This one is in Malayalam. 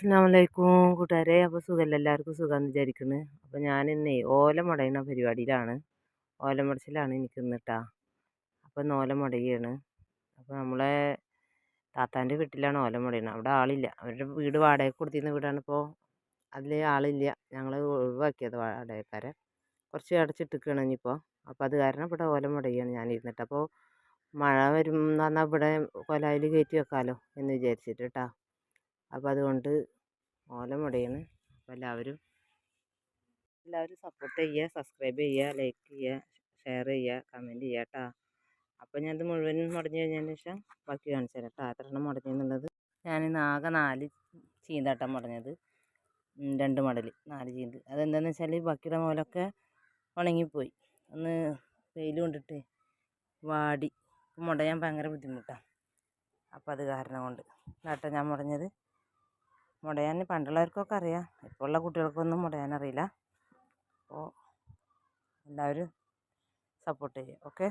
അസ്സലാമലൈക്കും കൂട്ടുകാരെ. അപ്പോൾ സുഖമല്ല, എല്ലാവർക്കും സുഖമെന്ന് വിചാരിക്കുന്നു. അപ്പോൾ ഞാനിന്നേ ഓല മുടയുന്ന പരിപാടിയിലാണ്. ഓല മുടച്ചിലാണ് എനിക്ക് ഇന്നിട്ടാ. അപ്പോൾ ഇന്ന് ഓല മുടയാണ്. അപ്പോൾ നമ്മളെ താത്താൻ്റെ വീട്ടിലാണ് ഓല മുടയുന്നത്. അവിടെ ആളില്ല. അവരുടെ വീട് വാടകയ്ക്ക് കൊടുത്തിരുന്ന വീടാണ്. ഇപ്പോൾ അതിൽ ആളില്ല. ഞങ്ങൾ ഒഴിവാക്കിയത് വാടകക്കാരെ. കുറച്ച് അടച്ചിട്ടിരിക്കുകയാണ് ഇനിയിപ്പോൾ. അപ്പോൾ അത് കാരണം ഇവിടെ ഓല മുടയാണ് ഞാൻ ഇരുന്നിട്ട്. അപ്പോൾ മഴ വരും എന്ന് പറഞ്ഞാൽ ഇവിടെ കൊലായിൽ കയറ്റി വെക്കാമല്ലോ എന്ന് വിചാരിച്ചിട്ട് കേട്ടോ. അപ്പോൾ അതുകൊണ്ട് ഓല മുടയാണ്. അപ്പോൾ എല്ലാവരും സപ്പോർട്ട് ചെയ്യുക, സബ്സ്ക്രൈബ് ചെയ്യുക, ലൈക്ക് ചെയ്യുക, ഷെയർ ചെയ്യുക, കമൻറ്റ് ചെയ്യുക കേട്ടോ. അപ്പോൾ ഞാനത് മുഴുവൻ മുടഞ്ഞ് കഴിഞ്ഞതിന് ശേഷം ബാക്കി കാണിച്ചു തരാം കേട്ടോ. എത്ര എണ്ണം മുടഞ്ഞെന്നുള്ളത്. ഞാനിന്ന് ആകെ 4 ചീന്താട്ടം മുടഞ്ഞത്. 2 മടൽ 4 ചീന്ത്. അതെന്താണെന്ന് വെച്ചാൽ ബാക്കിയുടെ മുതലൊക്കെ ഉണങ്ങിപ്പോയി. ഒന്ന് വെയിൽ കൊണ്ടിട്ട് വാടി മുടയാൻ ഭയങ്കര ബുദ്ധിമുട്ടാണ്. അപ്പോൾ അത് കാരണം കൊണ്ട് കേട്ടോ ഞാൻ മുടഞ്ഞത്. മുടയാൻ പണ്ടുള്ളവർക്കൊക്കെ അറിയാം, ഇപ്പോൾ ഉള്ള കുട്ടികൾക്കൊന്നും മുടയാനറിയില്ല. അപ്പോൾ എല്ലാവരും സപ്പോർട്ട് ചെയ്യുക. ഓക്കെ.